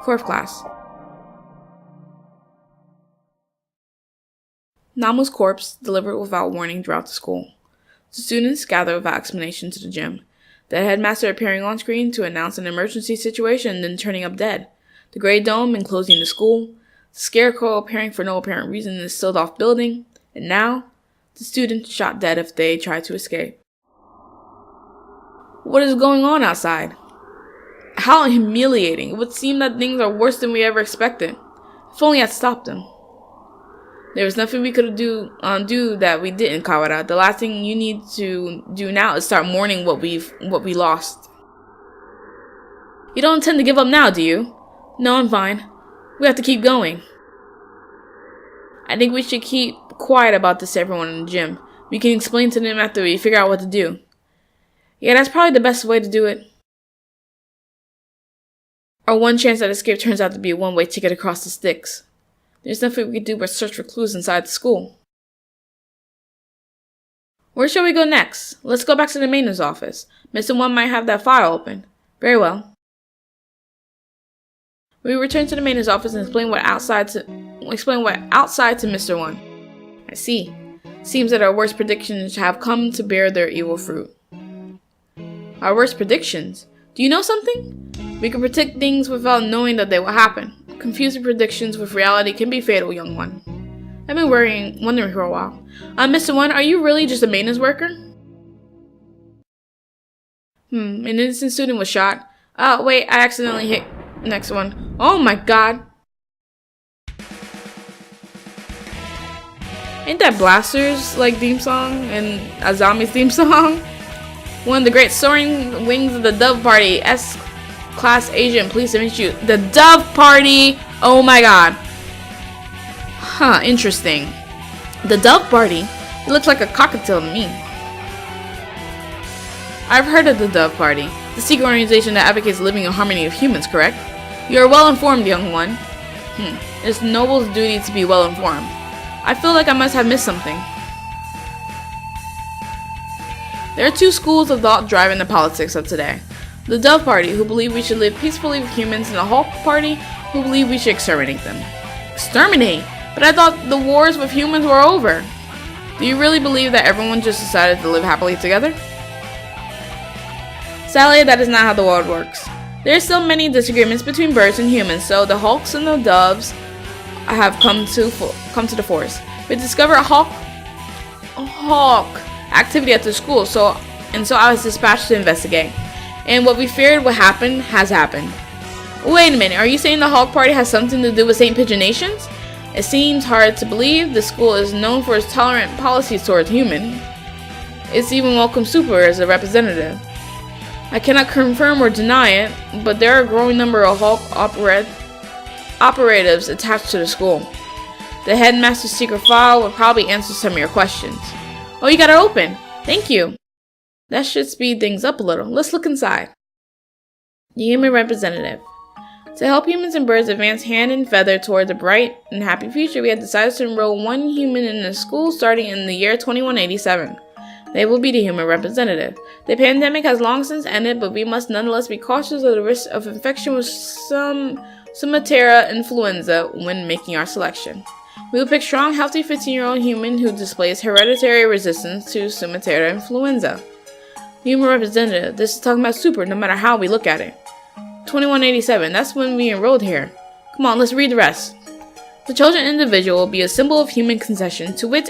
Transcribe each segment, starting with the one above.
4th class. Namu's corpse delivered without warning throughout the school. The students gather without explanation to the gym. The headmaster appearing on screen to announce an emergency situation, then turning up dead. The gray dome enclosing the school. The scarecrow appearing for no apparent reason in the sealed-off building. And now, the students shot dead if they tried to escape. What is going on outside? How humiliating. It would seem that things are worse than we ever expected. If only I'd stopped them. There was nothing we could do that we didn't, Kawada. The last thing you need to do now is start mourning what we lost. You don't intend to give up now, do you? No, I'm fine. We have to keep going. I think we should keep quiet about this to everyone in the gym. We can explain to them after we figure out what to do. Yeah, that's probably the best way to do it. Our one chance at escape turns out to be a one-way ticket across the sticks. There's nothing we can do but search for clues inside the school. Where shall we go next? Let's go back to the maintenance office. Mr. 1 might have that file open. Very well. We return to the maintenance office and explain what outside to Mr. 1. I see. Seems that our worst predictions have come to bear their evil fruit. Our worst predictions? Do you know something? We can predict things without knowing that they will happen. Confusing predictions with reality can be fatal, young one. I've been wondering for a while. Mr. 1, are you really just a maintenance worker? An innocent student was shot. Wait, I accidentally hit the next one. Oh my god. Ain't that Blaster's theme song and Azami's theme song? One of the great soaring wings of the Dove Party. Class agent, pleased to meet you. The Dove Party! Oh my god. Huh, interesting. The Dove Party? It looks like a cockatiel to me. I've heard of the Dove Party. The secret organization that advocates living in harmony with humans, correct? You are well informed, young one. It's noble's duty to be well informed. I feel like I must have missed something. There are two schools of thought driving the politics of today. The Dove Party, who believe we should live peacefully with humans, and the Hulk Party, who believe we should exterminate them. Exterminate? But I thought the wars with humans were over. Do you really believe that everyone just decided to live happily together? Sadly, that is not how the world works. There are still many disagreements between birds and humans, so the Hulks and the Doves have come to the force. We discovered a Hulk activity at the school, so I was dispatched to investigate. And what we feared would happen has happened. Wait a minute, are you saying the Hulk Party has something to do with St. Pigeonations? It seems hard to believe. The school is known for its tolerant policies towards humans. It's even welcomed Super as a representative. I cannot confirm or deny it, but there are a growing number of Hulk operatives attached to the school. The headmaster's secret file will probably answer some of your questions. Oh, you got it open. Thank you. That should speed things up a little. Let's look inside. The human representative. To help humans and birds advance hand and feather towards a bright and happy future, we have decided to enroll one human in the school starting in the year 2187. They will be the human representative. The pandemic has long since ended, but we must nonetheless be cautious of the risk of infection with Sumatera influenza when making our selection. We will pick strong, healthy 15-year-old human who displays hereditary resistance to Sumatera influenza. Human representative. This is talking about Super, no matter how we look at it. 2187, that's when we enrolled here. Come on, let's read the rest. The chosen individual will be a symbol of human concession, to wit,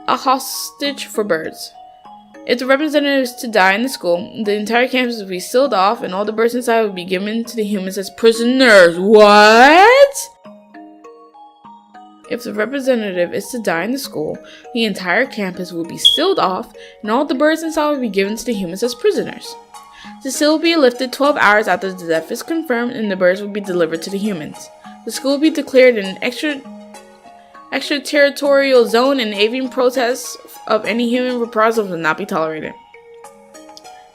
a hostage for birds. If the representative is to die in the school, the entire campus will be sealed off and all the birds inside will be given to the humans as prisoners. What? If the representative is to die in the school, the entire campus will be sealed off and all the birds inside will be given to the humans as prisoners. The seal will be lifted 12 hours after the death is confirmed and the birds will be delivered to the humans. The school will be declared an extraterritorial zone and avian protests of any human reprisals will not be tolerated.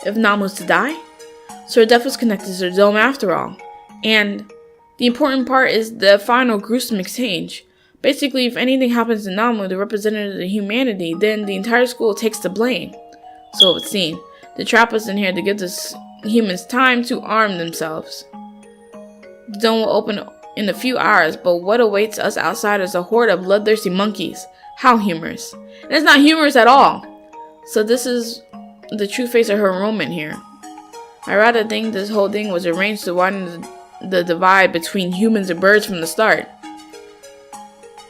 If Nam was to die, so her death was connected to the dome after all. And the important part is the final gruesome exchange. Basically, if anything happens to Namu, the representative of the humanity, then the entire school takes the blame. So it would seem. They trap us in here to give the humans time to arm themselves. The dome will open in a few hours, but what awaits us outside is a horde of bloodthirsty monkeys. How humorous. And it's not humorous at all. So this is the true face of her enrollment here. I rather think this whole thing was arranged to widen the divide between humans and birds from the start.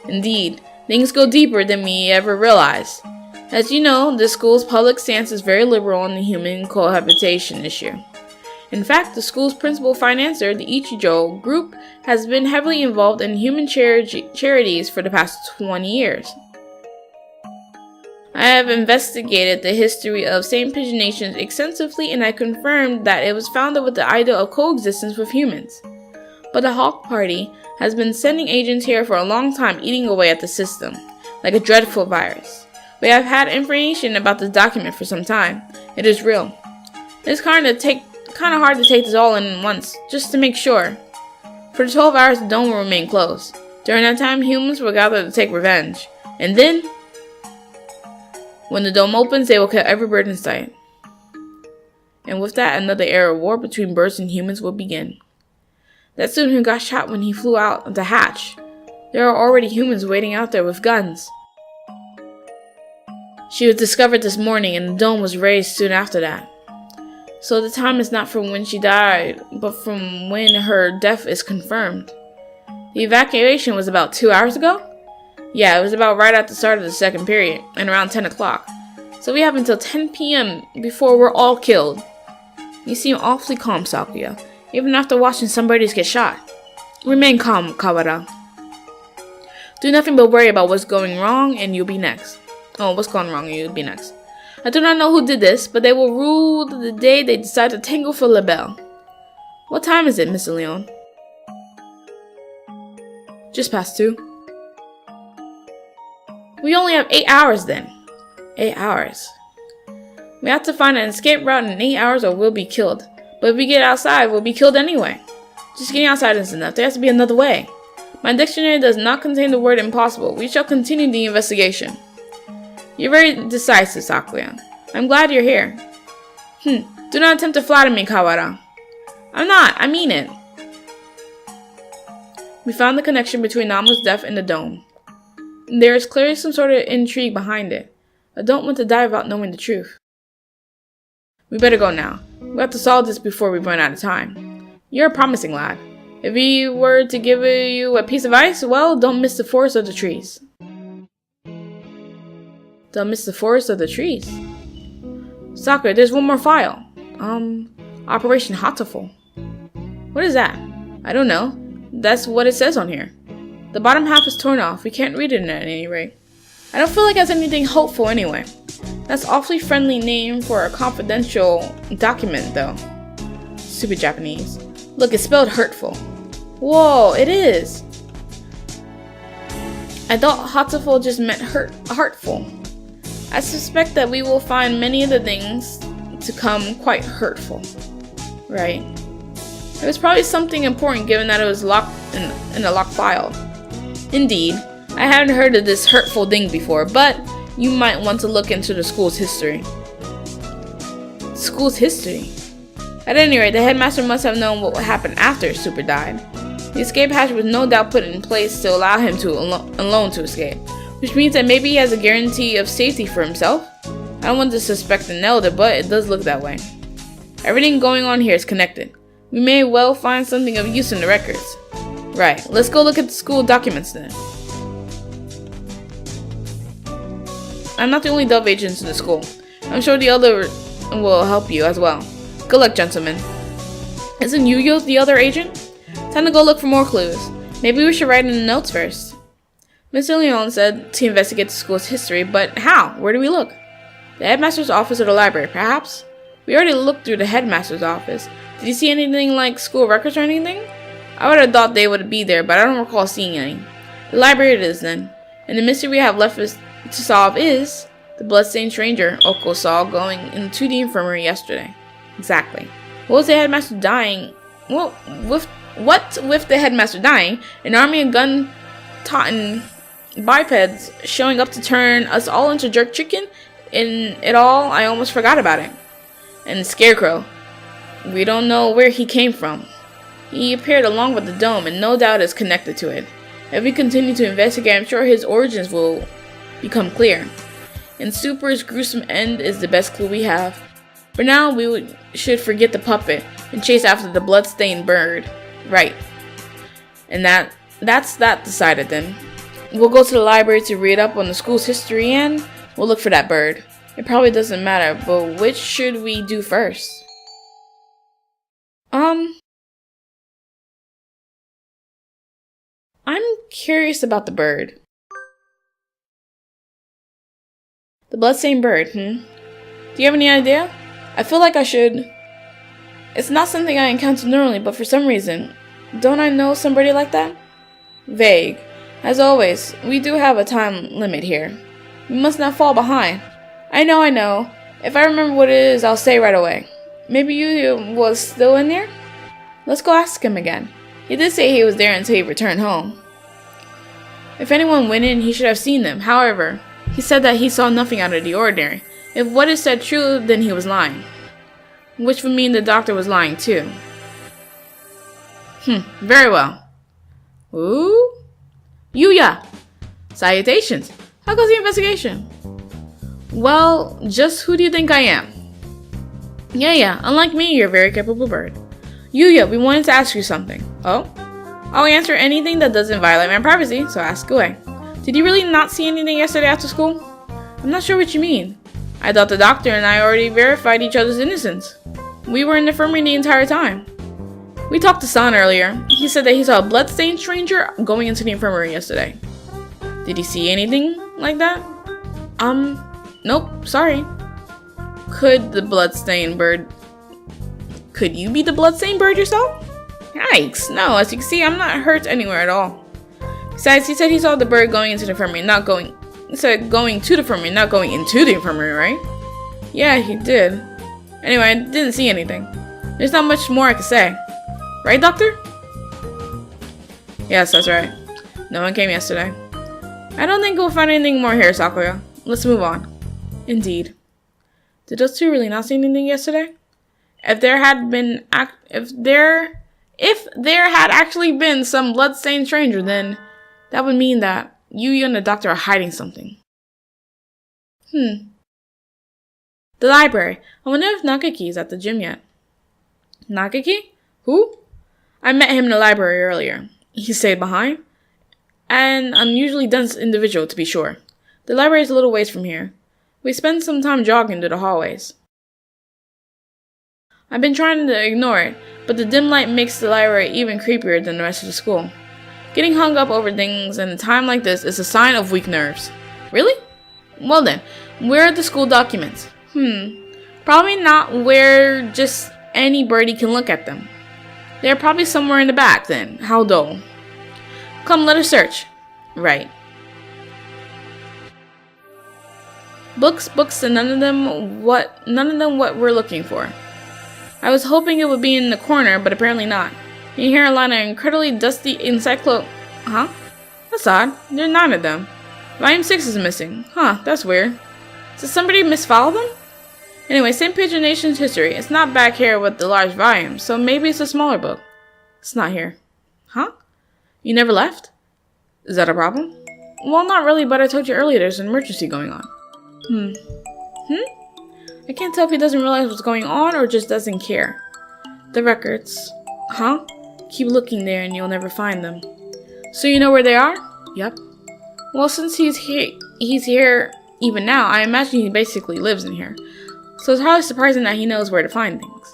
Indeed, things go deeper than we ever realized. As you know, the school's public stance is very liberal on the human cohabitation issue. In fact, the school's principal financier, the Ichijo Group, has been heavily involved in human charities for the past 20 years. I have investigated the history of same nations extensively, and I confirmed that it was founded with the idea of coexistence with humans. But the Hawk Party has been sending agents here for a long time, eating away at the system, like a dreadful virus. We have had information about this document for some time. It is real. It's kind of hard to take this all in once, just to make sure. For the 12 hours, the dome will remain closed. During that time, humans will gather to take revenge. And then, when the dome opens, they will kill every bird in sight. And with that, another era of war between birds and humans will begin. That student who got shot when he flew out of the hatch. There are already humans waiting out there with guns. She was discovered this morning, and the dome was raised soon after that. So the time is not from when she died, but from when her death is confirmed. The evacuation was about 2 hours ago? Yeah, it was about right at the start of the second period, and around 10 o'clock. So we have until 10 p.m. before we're all killed. You seem awfully calm, Sakuya, even after watching somebody get shot. Remain calm, Kawara. Do nothing but worry about what's going wrong, and you'll be next. Oh, what's going wrong, and you'll be next. I do not know who did this, but they will rule the day they decide to tangle for LaBelle. What time is it, Mr. Leon? Just past 2. We only have 8 hours then. 8 hours. We have to find an escape route in 8 hours or we'll be killed. But if we get outside, we'll be killed anyway. Just getting outside isn't enough. There has to be another way. My dictionary does not contain the word impossible. We shall continue the investigation. You're very decisive, Sakuya. I'm glad you're here. Do not attempt to flatter me, Kawara. I'm not. I mean it. We found the connection between Namu's death and the dome. There is clearly some sort of intrigue behind it. I don't want to die without knowing the truth. We better go now. We have to solve this before we run out of time. You're a promising lad. If we were to give you a piece of ice, well, don't miss the forest or the trees. Don't miss the forest or the trees. Sakura, there's one more file. Operation Hatoful. What is that? I don't know. That's what it says on here. The bottom half is torn off. We can't read it at any rate. I don't feel like it has anything hopeful anyway. That's awfully friendly name for a confidential document, though. Super Japanese. Look, it's spelled hurtful. Whoa, it is. I thought Hatoful just meant hurtful. I suspect that we will find many of the things to come quite hurtful. Right. It was probably something important given that it was locked in a locked file. Indeed, I hadn't heard of this hurtful thing before, but you might want to look into the school's history. School's history? At any rate, the headmaster must have known what would happen after Super died. The escape hatch was no doubt put in place to allow him to alone to escape, which means that maybe he has a guarantee of safety for himself. I don't want to suspect an elder, but it does look that way. Everything going on here is connected. We may well find something of use in the records. Right, let's go look at the school documents then. I'm not the only Dove agent in the school. I'm sure the other will help you as well. Good luck, gentlemen. Isn't Yu-Yo the other agent? Time to go look for more clues. Maybe we should write in the notes first. Mr. Leon said to investigate the school's history, but how? Where do we look? The headmaster's office or the library, perhaps? We already looked through the headmaster's office. Did you see anything like school records or anything? I would have thought they would be there, but I don't recall seeing any. The library it is then. And the mystery we have left to solve is the bloodstained stranger Oko saw going into the infirmary yesterday. Exactly. What was the headmaster dying? Well, with the headmaster dying, an army of gun-totten bipeds showing up to turn us all into jerk chicken, in it all, I almost forgot about it. And the scarecrow. We don't know where he came from. He appeared along with the dome and no doubt is connected to it. If we continue to investigate, I'm sure his origins will become clear. And Super's gruesome end is the best clue we have. For now, we should forget the puppet and chase after the blood-stained bird. Right. And that's that decided then. We'll go to the library to read up on the school's history and we'll look for that bird. It probably doesn't matter, but which should we do first? I'm curious about the bird. The bloodstained bird, Do you have any idea? I feel like I should. It's not something I encounter normally, but for some reason, don't I know somebody like that? Vague. As always, we do have a time limit here. We must not fall behind. I know. If I remember what it is, I'll say right away. Maybe you was still in there? Let's go ask him again. He did say he was there until he returned home. If anyone went in, he should have seen them. However, he said that he saw nothing out of the ordinary. If what is said true, then he was lying. Which would mean the doctor was lying too. Very well. Ooh? Yuya! Salutations! How goes the investigation? Well, just who do you think I am? Yeah, unlike me, you're a very capable bird. Yuya, we wanted to ask you something. Oh? I'll answer anything that doesn't violate my privacy, so ask away. Did you really not see anything yesterday after school? I'm not sure what you mean. I thought the doctor and I already verified each other's innocence. We were in the infirmary the entire time. We talked to San earlier. He said that he saw a bloodstained stranger going into the infirmary yesterday. Did he see anything like that? Nope, sorry. Could you be the bloodstained bird yourself? Yikes, no, as you can see, I'm not hurt anywhere at all. Besides, he said he saw the bird going into the infirmary, he said going to the infirmary, not going into the infirmary, right? Yeah, he did. Anyway, I didn't see anything. There's not much more I can say. Right, doctor? Yes, that's right. No one came yesterday. I don't think we'll find anything more here, Sakuya. Let's move on. Indeed. Did those two really not see anything yesterday? If there had actually been some bloodstained stranger, then that would mean that you and the doctor are hiding something. The library. I wonder if Nakaki is at the gym yet. Nakaki? Who? I met him in the library earlier. He stayed behind. An unusually dense individual, to be sure. The library is a little ways from here. We spend some time jogging through the hallways. I've been trying to ignore it, but the dim light makes the library even creepier than the rest of the school. Getting hung up over things in a time like this is a sign of weak nerves. Really? Well then, where are the school documents? Probably not where just any birdie can look at them. They're probably somewhere in the back then. How dull. Come, let us search. Right. Books, and none of them what we're looking for. I was hoping it would be in the corner, but apparently not. You hear a lot of incredibly dusty That's odd. There are 9 of them. Volume 6 is missing. That's weird. Did somebody misfile them? Anyway, St. Patrination's history. It's not back here with the large volume, so maybe it's a smaller book. It's not here. You never left? Is that a problem? Well, not really, but I told you earlier there's an emergency going on. I can't tell if he doesn't realize what's going on or just doesn't care. The records. Keep looking there and you'll never find them. So you know where they are? Yep. Well, since he's here even now, I imagine he basically lives in here. So it's hardly surprising that he knows where to find things.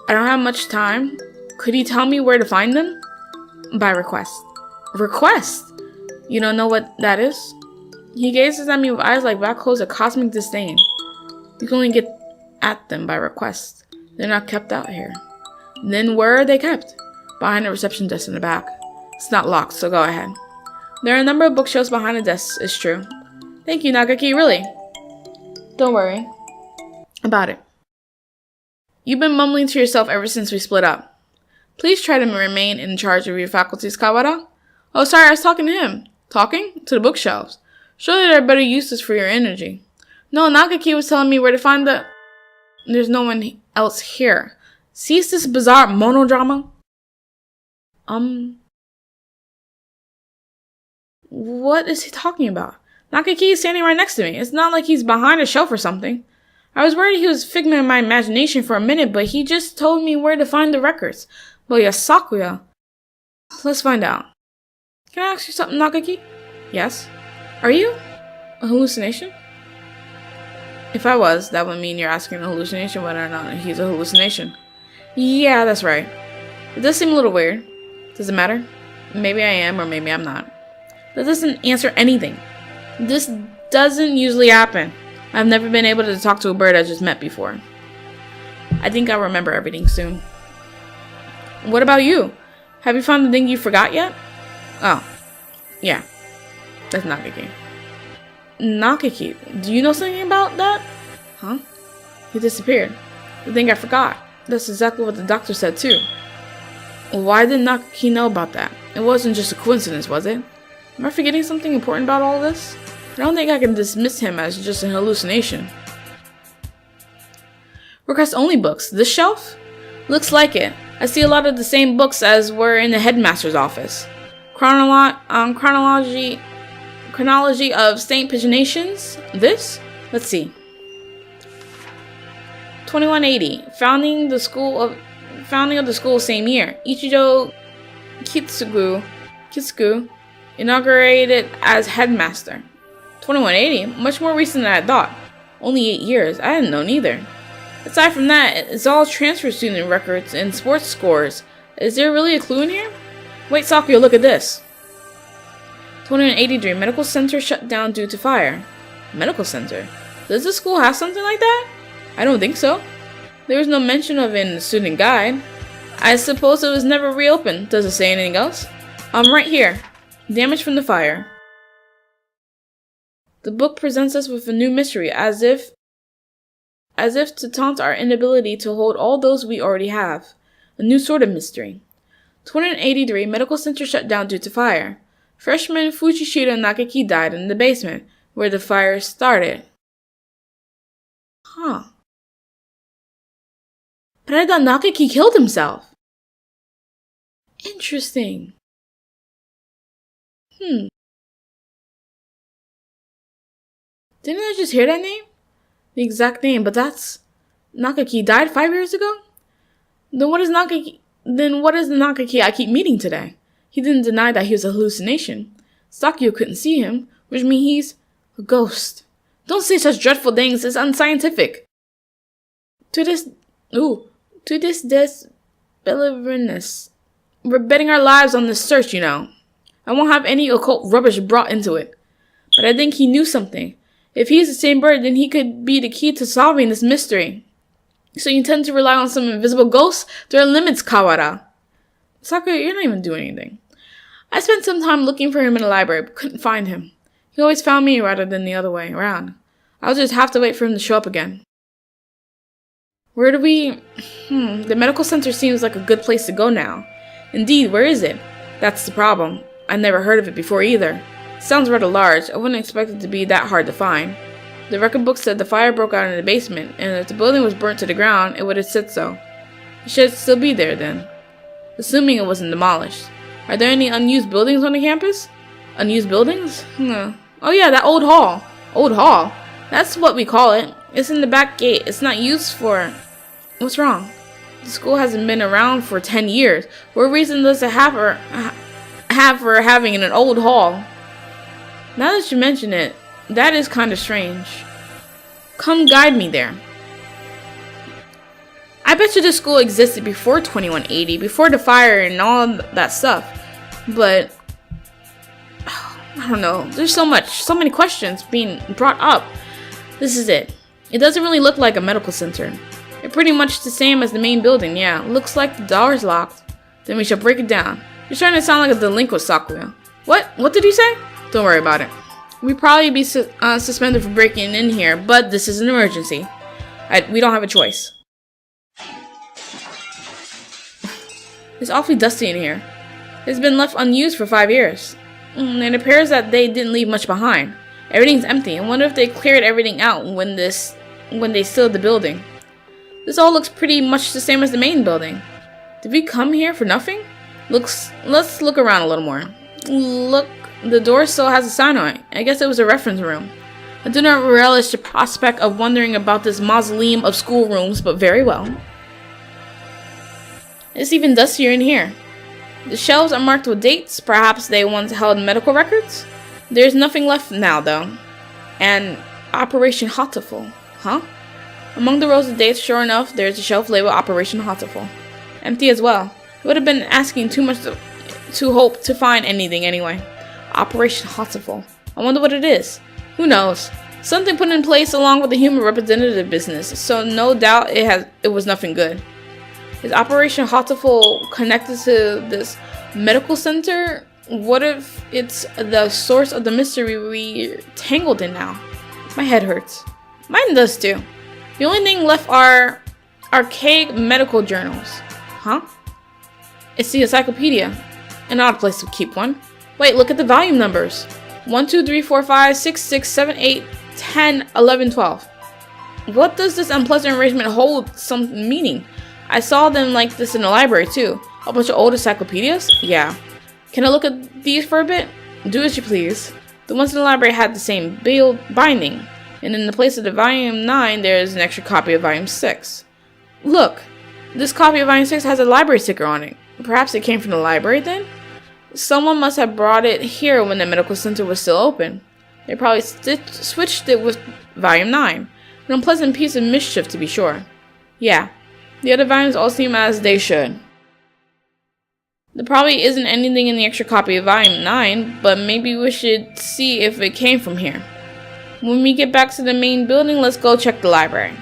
I don't have much time. Could he tell me where to find them? By request. Request? You don't know what that is? He gazes at me with eyes like black holes of cosmic disdain. You can only get at them by request. They're not kept out here. Then where are they kept? Behind the reception desk in the back. It's not locked, so go ahead. There are a number of bookshelves behind the desks, it's true. Thank you, Nakaki, really. Don't worry about it. You've been mumbling to yourself ever since we split up. Please try to remain in charge of your faculties, Kawada. Oh, sorry, I was talking to him. Talking? To the bookshelves. Surely there are better uses for your energy. No, Nakaki was telling me where to find the... There's no one else here. Cease this bizarre monodrama. What is he talking about? Nakaki is standing right next to me. It's not like he's behind a shelf or something. I was worried he was a figment of my imagination for a minute, but he just told me where to find the records. Well, yeah, Sakuya. Let's find out. Can I ask you something, Nakaki? Yes. Are you a hallucination? If I was, that would mean you're asking a hallucination whether or not he's a hallucination. Yeah, that's right. It does seem a little weird. Does it matter? Maybe I am, or maybe I'm not. That doesn't answer anything. This doesn't usually happen. I've never been able to talk to a bird I just met before. I think I'll remember everything soon. What about you? Have you found the thing you forgot yet? Oh, yeah. That's Nakaki. Nakaki, do you know something about that? Huh? He disappeared. The thing I forgot. That's exactly what the doctor said too. Why did Nakaki know about that? It wasn't just a coincidence, was it? Am I forgetting something important about all this? I don't think I can dismiss him as just an hallucination. Request only books. This shelf? Looks like it. I see a lot of the same books as were in the headmaster's office. Chronology of Saint Paginations. This? Let's see. 2180. Founding of the school same year. Ichijo Kitsugu inaugurated as headmaster. 2180? Much more recent than I thought. Only 8 years. I hadn't known either. Aside from that, it's all transfer student records and sports scores. Is there really a clue in here? Wait, Sakuya, look at this. 2183. Medical center shut down due to fire. Medical center? Does the school have something like that? I don't think so. There was no mention of it in the student guide. I suppose it was never reopened. Does it say anything else? Right here. Damage from the fire. The book presents us with a new mystery, as if to taunt our inability to hold all those we already have. A new sort of mystery. 2183. Medical center shut down due to fire. Freshman Fujishiro Nakaki died in the basement, where the fire started. Huh. But I thought Nakaki killed himself. Interesting. Didn't I just hear that name? The exact name, but that's... Nakaki died 5 years ago? Then what is the Nakaki I keep meeting today? He didn't deny that he was a hallucination. Sakuya couldn't see him, which means he's a ghost. Don't say such dreadful things, it's unscientific. To this deliverance. We're betting our lives on this search, you know. I won't have any occult rubbish brought into it. But I think he knew something. If he is the same bird, then he could be the key to solving this mystery. So you intend to rely on some invisible ghosts? There are limits, Kawara. Sakuya, you're not even doing anything. I spent some time looking for him in the library, but couldn't find him. He always found me rather than the other way around. I'll just have to wait for him to show up again. Where do we... The medical center seems like a good place to go now. Indeed, where is it? That's the problem. I never heard of it before either. It sounds rather large. I wouldn't expect it to be that hard to find. The record book said the fire broke out in the basement, and if the building was burnt to the ground, it would have said so. It should still be there then. Assuming it wasn't demolished. Are there any unused buildings on the campus? Unused buildings? Oh yeah, that old hall. Old hall? That's what we call it. It's in the back gate. It's not used for... What's wrong? The school hasn't been around for 10 years. What reason does it have for having an old hall? Now that you mention it, that is kind of strange. Come guide me there. I bet you this school existed before 2180, before the fire and all that stuff. But... I don't know. There's so many questions being brought up. This is it. It doesn't really look like a medical center. It's pretty much the same as the main building, yeah. Looks like the door's locked. Then we shall break it down. You're starting to sound like a delinquent, Sakuya. What? What did you say? Don't worry about it. We'd probably be suspended for breaking in here, but this is an emergency. We don't have a choice. It's awfully dusty in here. It's been left unused for 5 years. It appears that they didn't leave much behind. Everything's empty. I wonder if they cleared everything out when they sealed the building. This all looks pretty much the same as the main building. Did we come here for nothing? Let's look around a little more. Look, the door still has a sign on it. I guess it was a reference room. I do not relish the prospect of wondering about this mausoleum of schoolrooms, but very well. It's even dustier in here. The shelves are marked with dates. Perhaps they once held medical records? There's nothing left now, though. And Operation Hatoful. Huh? Among the rows of dates, sure enough, there's a shelf labeled Operation Hatoful. Empty as well. It would have been asking too much to hope to find anything anyway. Operation Hatoful. I wonder what it is. Who knows? Something put in place along with the human representative business, so no doubt it was nothing good. Is Operation Hatoful connected to this medical center? What if it's the source of the mystery we're tangled in now? My head hurts. Mine does too. The only thing left are archaic medical journals. Huh? It's the encyclopedia. An odd place to keep one. Wait, look at the volume numbers. 1, 2, 3, 4, 5, 6, 6, 7, 8, 10, 11, 12. What does this unpleasant arrangement hold some meaning? I saw them like this in the library too. A bunch of old encyclopedias? Yeah. Can I look at these for a bit? Do as you please. The ones in the library had the same binding. And in the place of the volume 9, there's an extra copy of volume 6. Look, this copy of volume 6 has a library sticker on it. Perhaps it came from the library then? Someone must have brought it here when the medical center was still open. They probably switched it with volume 9. An unpleasant piece of mischief, to be sure. Yeah, the other volumes all seem as they should. There probably isn't anything in the extra copy of volume 9, but maybe we should see if it came from here. When we get back to the main building, let's go check the library.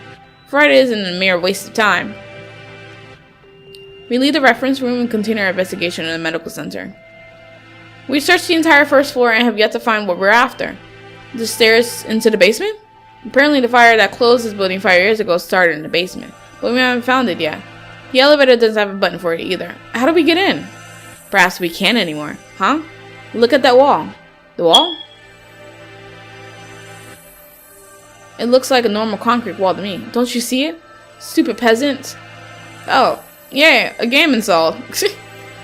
Friday isn't a mere waste of time. We leave the reference room and continue our investigation in the medical center. We searched the entire first floor and have yet to find what we're after. The stairs into the basement? Apparently the fire that closed this building 5 years ago started in the basement, but we haven't found it yet. The elevator doesn't have a button for it either. How do we get in? Perhaps we can't anymore, huh? Look at that wall. The wall? It looks like a normal concrete wall to me. Don't you see it? Stupid peasant. Oh, yeah, a game installed.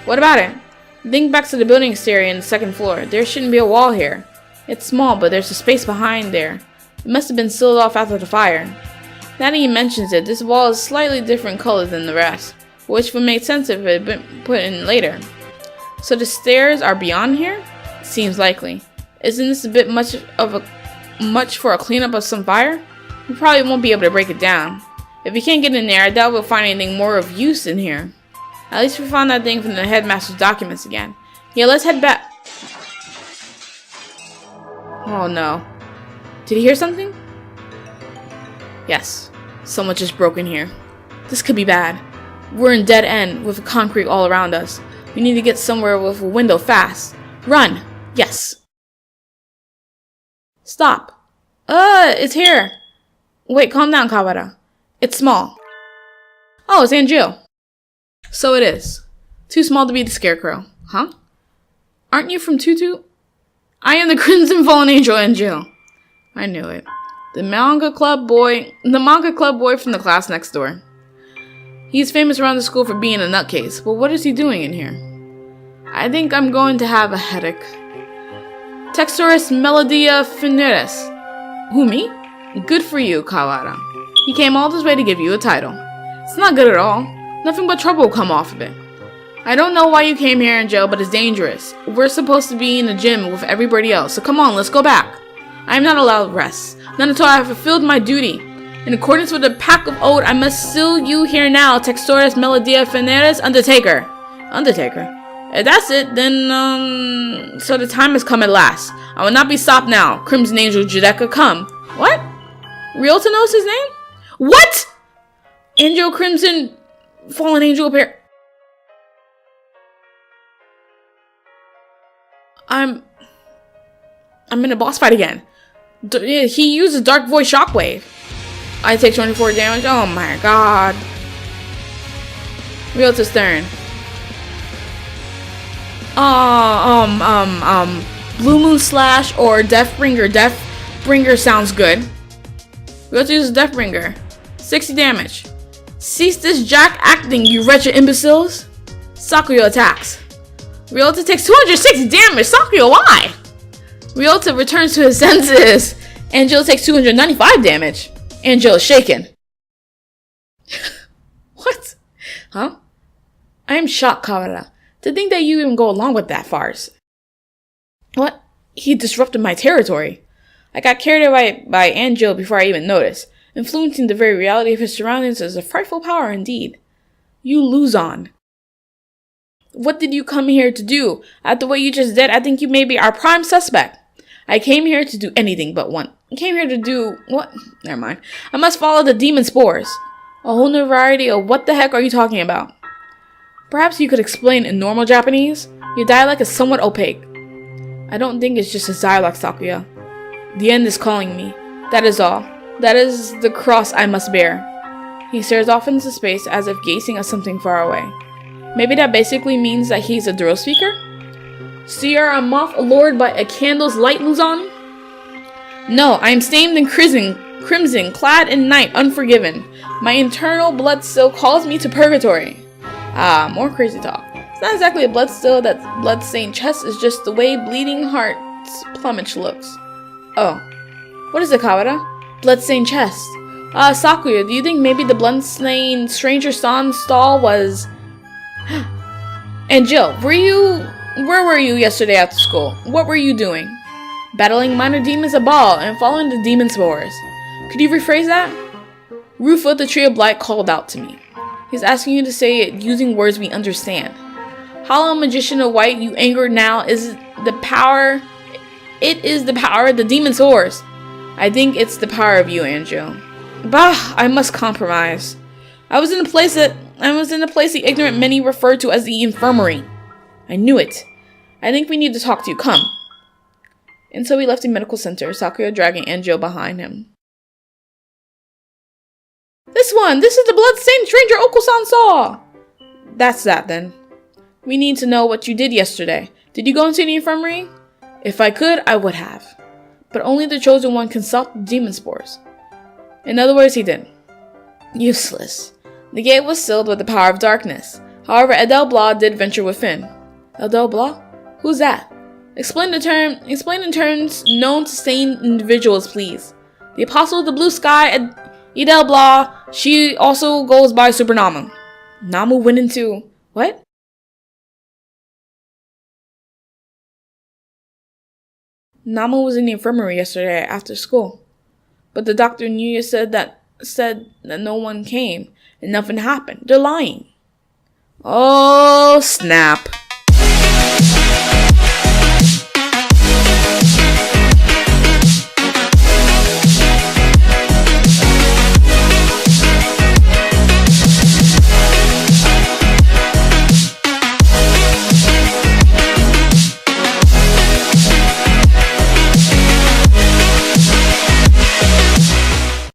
What about it? Think back to the building exterior in the second floor. There shouldn't be a wall here. It's small, but there's a space behind there. It must have been sealed off after the fire. Now that he mentions it, this wall is slightly different color than the rest, which would make sense if it had been put in later. So the stairs are beyond here? Seems likely. Isn't this a bit much for a cleanup of some fire? We probably won't be able to break it down. If we can't get in there, I doubt we'll find anything more of use in here. At least we found that thing from the headmaster's documents again. Yeah, let's head back. Oh no. Did he hear something? Yes. Someone just broke in here. This could be bad. We're in dead end with concrete all around us. We need to get somewhere with a window fast. Run! Yes. Stop. It's here. Wait, calm down, Kawada. It's small. Oh, it's Aunt Jill. So it is. Too small to be the Scarecrow, huh? Aren't you from Tutu? I am the Crimson Fallen Angel and Jill. I knew it. The manga club boy from the class next door. He's famous around the school for being a nutcase, but what is he doing in here? I think I'm going to have a headache. Texturus Melodia Fineris. Who, me? Good for you, Kawada. He came all this way to give you a title. It's not good at all. Nothing but trouble will come off of it. I don't know why you came here in jail, but it's dangerous. We're supposed to be in the gym with everybody else, so come on, let's go back. I am not allowed rest, not until I have fulfilled my duty. In accordance with the Pact of Oath, I must seal you here now, Texturus Melodia Fineris, Undertaker. Undertaker? If that's it, then, so the time has come at last. I will not be stopped now. Crimson Angel Judeka, come. What? Ryota knows his name? What? Angel Crimson Fallen Angel appear. I'm in a boss fight again. He uses Dark Void Shockwave. I take 24 damage. Oh my god. Ryota's turn. Blue Moon Slash or Deathbringer. Deathbringer sounds good. Ryota uses Deathbringer. 60 damage. Cease this jack acting, you wretched imbeciles. Sakuya attacks. Ryota takes 260 damage. Sakuya, why? Ryota returns to his senses. Angela takes 295 damage. Angela is shaken. What? Huh? I am shocked, Kawada. To think that you even go along with that farce. What? He disrupted my territory. I got carried away by Angel before I even noticed. Influencing the very reality of his surroundings is a frightful power indeed. You lose on. What did you come here to do? After what you just did, I think you may be our prime suspect. I came here to do anything but one. I came here to do... what? Never mind. I must follow the demon spores. A whole new variety of what the heck are you talking about? Perhaps you could explain in normal Japanese? Your dialect is somewhat opaque. I don't think it's just a dialect, Sakuya. The end is calling me. That is all. That is the cross I must bear. He stares off into space as if gazing at something far away. Maybe that basically means that he's a drill speaker? So you're a moth allured by a candle's light, Luzon? No, I am stained in crimson, clad in night, unforgiven. My internal blood still calls me to purgatory. Ah, more crazy talk. It's not exactly a blood-stained chest, it's just the way bleeding heart's plumage looks. Oh. What is it, Kawada? Blood-stained chest. Sakuya, do you think maybe the blood-stained stranger San's stall was... And Jill, where were you yesterday after school? What were you doing? Battling minor demons at ball and following the demon spores. Could you rephrase that? Rufa, the Tree of Blight, called out to me. He's asking you to say it using words we understand. Hollow Magician of White, you angered now, is the power... It is the power of the demon spores. I think it's the power of you, Angel. Bah, I must compromise. I was in the place the ignorant many referred to as the infirmary. I knew it. I think we need to talk to you. Come. And so he left the medical center, Sakuya dragging Angel behind him. This is the blood-stained stranger Oko-san saw! That's that, then. We need to know what you did yesterday. Did you go into the infirmary? If I could, I would have. But only the chosen one can stop the demon spores. In other words, he didn't. Useless. The gate was sealed with the power of darkness. However, Adele Blah did venture within. Adele Blah? Who's that? Explain in terms known to sane individuals, please. The Apostle of the Blue Sky, Adele Blah, she also goes by Super Namu. Namu went into... what? Namu was in the infirmary yesterday after school. But the doctor Nuya said that no one came and nothing happened. They're lying. Oh, snap.